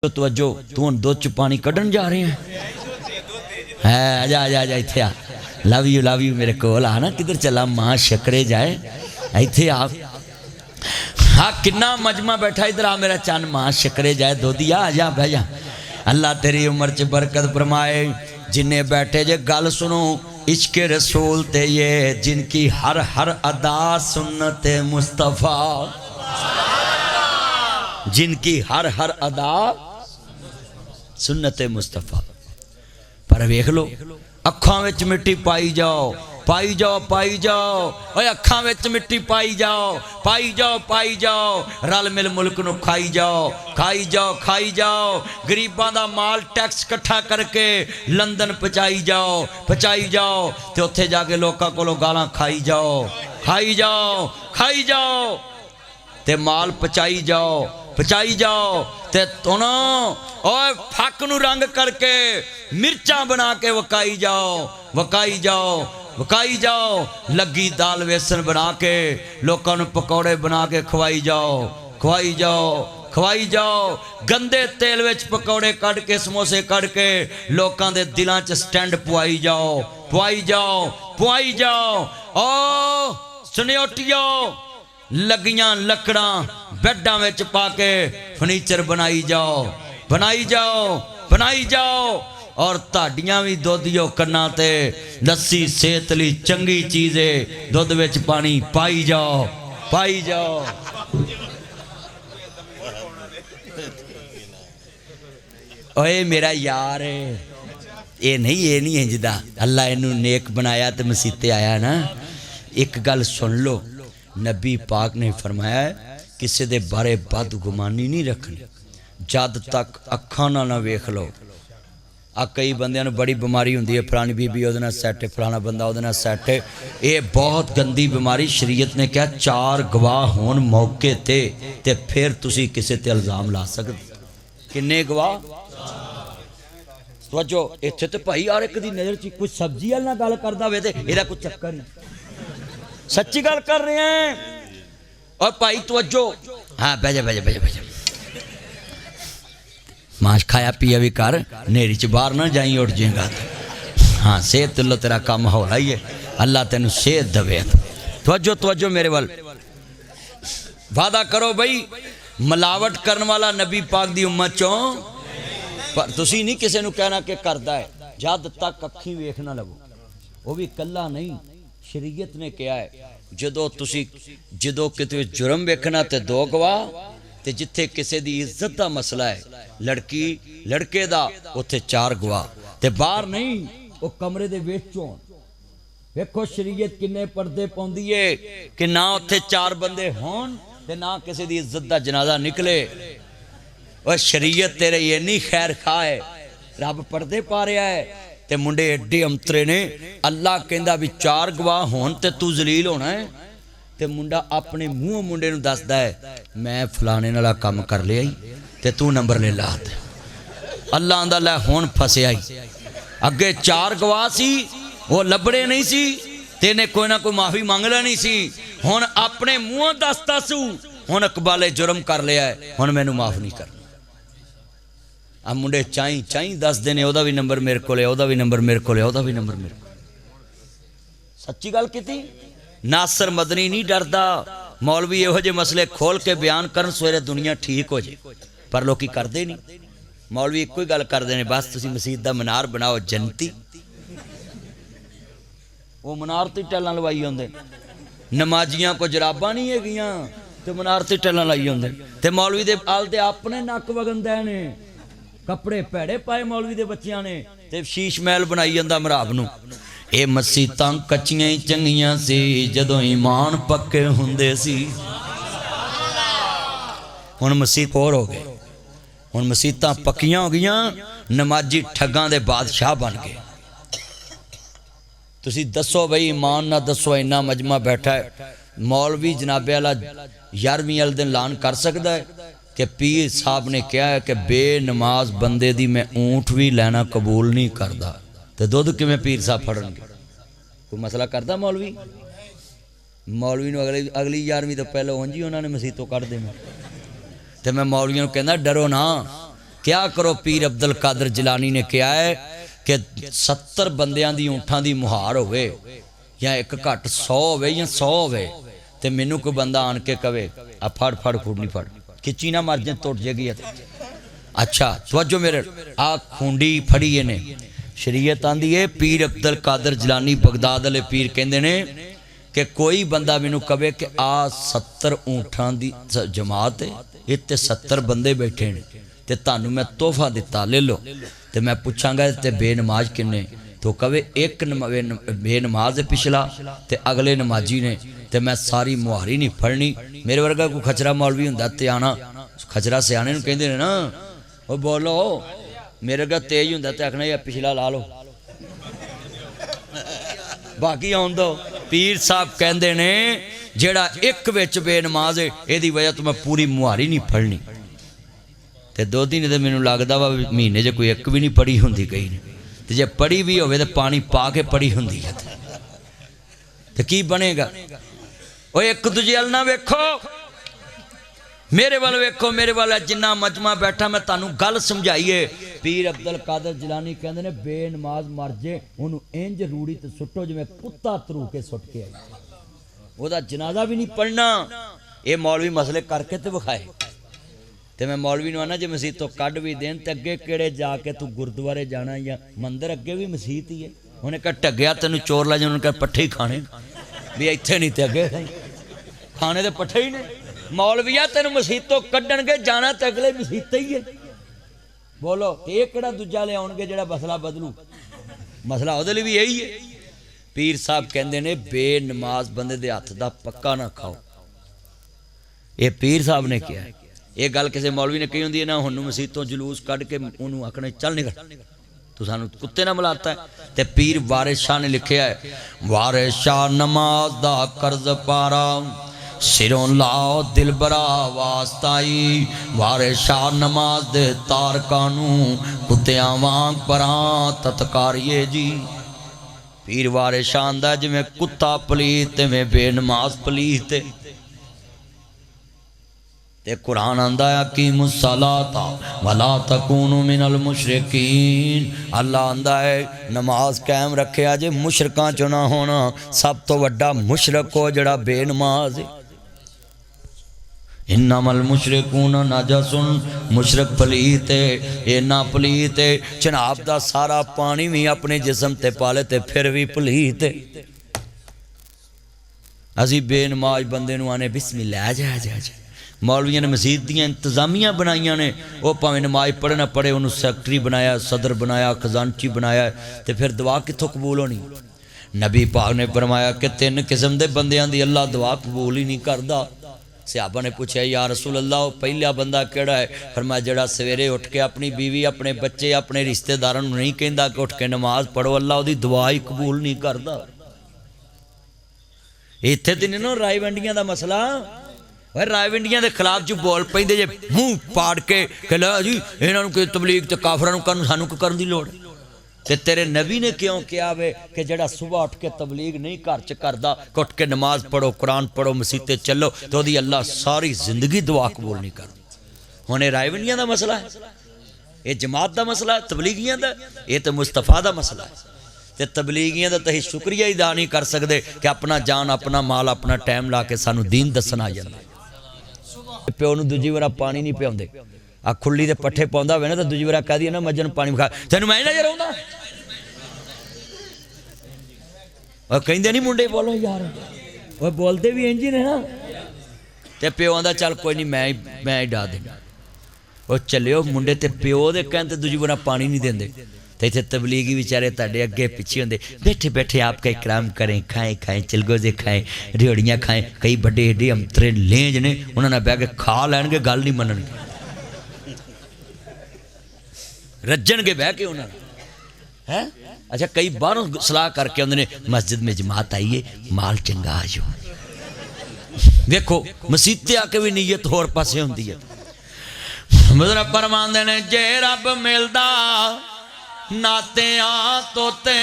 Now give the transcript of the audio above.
तवज्जो तू हुण दुध च पानी कड्ढन जा रहे हैं है आजा आजा आजा इत्थे आ लव यू मेरे कोल आ ना किधर चला मां शकरे जाए इत्थे आ हाँ किन्ना मजमा बैठा इधर आ मेरा चन मां शकरे जाए दोदिया आजा बह जा अल्लाह तेरी उम्र च बरकत फरमाए जिन्ने बैठे जे गल सुनो इश्क रसूल ते ये जिनकी हर हर अदा सुन्नत मुस्तफ़ा जिनकी हर हर अदा सुन्नत मुस्तफ़ा पर वेख लो अखां विच मिट्टी पाई जाओ पाई जाओ पाई जाओ ओए अखां विच मिट्टी पाई जाओ रल मिल मुल्क नूं खाई जाओ गरीबां दा माल टैक्स इकट्ठा करके लंदन पहुंचाई जाओ ते उत्थे जाके लोकां कोलों गालां खाई जाओ ते माल पहुंचाई जाओ ते तुम ओए फक नूं रंग करके मिर्चा बना के वकाई जाओ लगी दाल वेसन बना के लोकां नूं पकौड़े बना के खवाई जाओ गंदे तेल विच पकौड़े कढ़ के समोसे कढ़ के लोकां दे दिलां च स्टैंड पवाई जाओ ओ सनियोटियो लगियां लकड़ा बैडां विच पा के फर्नीचर बनाई जाओ और ताड़ियां भी दुधियो कन्ना ते लस्सी सेहत लई चंगी चीज़ है दुध विच पानी पाई जाओ ओए मेरा यार ये नहीं इंजदा अल्लाह इनू नेक बनाया तो मसीते आया ना एक गल सुन लो नबी पाक ने फरमाया किसी दे बारे बदगुमानी नहीं रखनी जद तक अखां ना वेख लो आ कई बंदियां नूं बड़ी बीमारी हुंदी है फलानी बीबी उहदे नाल सैट है फलाना बंदा उहदे नाल सैट है ये बहुत गंदी बीमारी शरीयत ने कहा 4 गवाह होण मौके ते फिर तुसी किसी ते इल्जाम ला सकदे किन्ने गवाह तवज्जो इत्थे ते भाई यार एक दी नज़र च कोई सब्जी वाल नाल गल करदा होवे ते इहदा कोई चक्कर नहीं सच्ची गल कर रहे हैं और भाई तवज्जो हाँ बह जा माश खाया पिया भी कर नेरी च बाहर ना जाई उठ जाएगा हाँ सेहत लो तेरा काम हौला ही है अल्लाह तेन सेहत दवे तवज्जो मेरे वाल वादा करो भाई मिलावट करने वाला नबी पाक दी उम्मत चों पर तुसी नहीं किसी नूं कहना कि करदा है जद तक अखी वेख ना लगो वो भी कला नहीं शरीयत ने कहा है जदों किते जुर्म वेखना ते 2 गवाह ते जिथे किसी दी इज्जत दा मसला है लड़की लड़के दा उत्थे 4 गवाह ते बाहर नहीं वो कमरे दे विचों वेखो शरीयत किन्ने पर्दे पाउंदी है कि ना उत्थे 4 बंदे होण ते ना किसी दी इज्जत दा जनाजा निकले और शरीयत तेरे ये नहीं खैर खा है रब पर्दे पा रहा है ते मुंडे एडे अंतरे ने अल्लाह कहंदा भी 4 गवाह होण ते तू जलील होना है ते मुंडा अपने मुंह मुंडे नूं दसदा है मैं फलाने नाल काम कर लिया ते तू नंबर ले ला अल्लाह आंदा लै हुण फसिया अगे 4 गवाह सी वो लभड़े नहीं सी तेने कोई ना कोई माफी मंग लेनी सी हुण अपने मुंह दसदा सू हुण इकबाले जुर्म कर लिया है हुण मैनू माफ नहीं करना आ मुंडे चाई दसदे ने ओदा भी नंबर मेरे को ओदा भी नंबर मेरे को ओदा भी नंबर मेरे को सच्ची गल कीती नासर मदनी नहीं डरदा मौलवी इहो जे मसले खोल के बयान करन सवेरे दुनिया ठीक हो जाए पर लोग करते नहीं मौलवी एक ही गल करते हैं बस तुसी मसीत दा मीनार बनाओ जनती वो मीनार ते टैलां लवाई आउंदे नमाजियां को जराबां नहीं हैगियां ते मीनार ते टैलां लाई आउंदे ते मौलवी दे आल ते अपने नक वगंदे ने कपड़े भैड़े पाए मौलवी दे बच्चियां ने ते शीश महल बनाई जांदा मराब नूं ये मसीतां कच्चियां ही चंगियां सी जदों ईमान पक्के हुंदे सी हुण मसीत होर हो गए हुण मसीतां पक्कियां हो गईयां नमाजी ठगां दे बादशाह बन गए तुसी दसो बई ईमान ना दसो इन्ना मजमा बैठा है मौलवी जनाबे वाला 11वीं वाले दिन ऐलान कर सकता है कि पीर साहब ने कहा है कि बेनमाज बंदे दी मैं ऊँट भी लेना कबूल नहीं करता तो दुध किवें पीर साहब फड़नगे कोई मसला करता मौलवी नूं अगली 11वीं तो पहले उंज ही उन्होंने मसीतों कढ़ देना तो मैं मौलवियों कहना डरो ना क्या करो पीर अब्दुल कादर जिलानी ने कहा है कि 70 बंदियां दी ऊँठां दी मुहार होवे या एक घट 100 होवे या 100 होवे ते मैनू कोई बंदा आन के कवे आ फड़ फड़ खूंडी फड़ खिच्ची ना मर जाए टुट जाएगी। अच्छा तवज्जो मेरे आ खूंडी फड़ी ने शरीयत आंदी है पीर अब्दुल कादर जिलानी बगदाद वाले पीर कहंदे ने कि कोई बंदा मैनू कवे कि आ 70 ऊँठां दी जमात है इत्ते 70 बंदे बैठे ने ते तानू मैं तोहफा दिता ले लो ते मैं पूछांगा ते बेनमाज किन्ने तो कवे एक बेनमाज है पिछला ते अगले नमाजी ने ते मैं सारी मुहारी नहीं फड़नी। मेरे वर्गा कोई खचरा मौलवी हुंदा ते आना खचरा सियाने नूं कहंदे ने ना ओ बोलो मेरे वर्गा तेज हुंदा ते आखना यार पिछला ला लो बाकी आउण दो। पीर साहब कहंदे ने जेड़ा एक विच बेनमाज है इहदी वजह तो मैं पूरी मुहारी नहीं फड़नी ते 2 दिन तो मैनूं लगदा वा महीने च कोई एक भी नहीं पढ़ी हुंदी कई ने ते जे पढ़ी भी होवे तो पानी पा के पढ़ी हुंदी है ते की बनेगा। ओ एक दूजे अल ना वेखो मेरे वाल वेखो मेरे वाल जिन्ना मजमा बैठा मैं तानू गल समझाइए। पीर अब्दुल कादर जिलानी कहंदे ने बेनमाज मर जे उन्होंने इंज रूड़ी ते सुट्टो जिवें कुत्ता तरू के सुट के आई ओदा जनाजा भी नहीं पढ़ना। ये मौलवी मसले करके ते विखाए ते मैं मौलवी नूं आना जे मसीत तो कढ़ भी देन ते अगे केड़े जाके तू गुरुद्वारे जाना या मंदिर अगे भी मसीत ही है। उन्हें कहा टग्या तेन चोर ला जाए उन्हें पट्ठे ही खाने भी इत्थे नहीं ते अगे खाने तो पट्ठे ही ने मौलविया तेन मसीत तो कढ़न के जाना तो अगले मसीत ही है। बोलो ये केड़ा दूजा ले आउणगे जेड़ा मसला बदलू मसला उहदे लई भी यही है। पीर साहब कहंदे ने बेनमाज बंदे दे हत्थ दा पक्का ना खाओ ये पीर साहब ने कहा है। ये गल किसी मौलवी ने कही होंगी ना हुण मसीतों जुलूस कढ़ के उन्होंने आखना चल निकल तू सानू कुत्ते ना मिलाता है। ते पीर वारिस शाह ने लिखिया है वारिस शाह नमाज दा कर्ज पारा सिरों लाओ दिल बरा वास्ताई वारिस शाह नमाज दे तारकानू कुत्तियां वांग परा तत्कारिए जी। पीर वारिस शाह आंदा जिवें कुत्ता पलीत तिवें बेनमाज पलीत ते कुरान आंदा है कि मुसलाता वला तकूनु मिनल मुशरिकीन। अल्लाह आंदा है नमाज कायम रखे जे मुशरकां चो ना होना। सब तो वड्डा मुशरक हो जड़ा बेनमाज है। इन्नमल मुशरिकून नजसुन मुशरक पलीत है ना पलीत है जनाब दा सारा पानी भी अपने जिस्म ते पाले ते फिर भी पलीत है। असी बेनमाज बंदे नूं आने बिस्मिल्लाह जा जा जा मौलवियों ने मसीत दियाँ इंतजामिया बनाइया ने वह भावें नमाज पढ़े ना पढ़े उन्होंने सैकटरी बनाया सदर बनाया खजानची बनाया तो फिर दुआ कितों कबूल होनी। नबी पाक ने फरमाया कि 3 किस्म के बंदियां दी अल्लाह दुआ कबूल ही नहीं करता। सहाबा ने पूछा या रसूल अल्लाह पहला बंदा केड़ा है। फरमाया जेड़ा सवेरे उठ के अपनी बीवी अपने बच्चे अपने रिश्तेदारों नहीं कहता कि उठ के नमाज पढ़ो अल्लाह उसकी दुआ ही कबूल नहीं करता। इत्थे तो नहीं ना रायवंडियां का मसला रायवंडियां के खिलाफ जो बोल पेंदे जे मूँह पाड़ के ला जी इन्होंने तबलीग तो काफरां नूं करन सानूं करन दी लोड़ ते तेरे नबी ने क्यों कहा वे कि जड़ा सुबह उठ के तबलीग नहीं घर च करता उठ के नमाज पढ़ो कुरान पढ़ो मसीते चलो तो वही अल्लाह सारी जिंदगी दुआ कबूल नहीं करती। हुण रायवंडियां का मसला है ये जमात का मसला है तबलीगियां का ये तो मुस्तफा का मसला है। तो तबलीगियां का तो असीं शुक्रिया ही अदा नहीं कर सकते कि अपना जान अपना माल अपना टाइम ला के सानूं दीन दसण आ जांदा। प्यो नूं दूजी बार पानी नहीं पिआउंदे आ खुली दे पट्ठे पाउंदा होवे ना तो दूजी बार कह दी ना मज्झां नूं पानी खा तैनूं मैं नजर आउंदा और कहिंदे नहीं मुंडे बोलो यार वो बोलते भी इंज ही ने ना ते प्यो आंदा चल कोई नहीं मैं ही डा देना वो चलियो मुंडे ते प्यो दे कहण ते दूजी बार पानी नहीं देंदे तो इतने तबलीगी बेचारे ताड़े अगे पिछे होंगे बैठे बैठे आपका इकराम करें खाएं खाएं चिलगोजे खाएं रेवड़ियाँ खाएं। कई बड़े एडे अंतरे लेंज ने उन्होंने बह के खा लैणगे गल नहीं मनणगे रज्जणगे बह के उन्होंने है। अच्छा कई बाहरों सलाह करके आते हैं मस्जिद में जमात आइए माल चंगा आ जाओ। देखो मसीते आके भी नीयत होर पासे होंदी है। मतलब फरमांदे ने जे रब मिलदा नाते आ तोते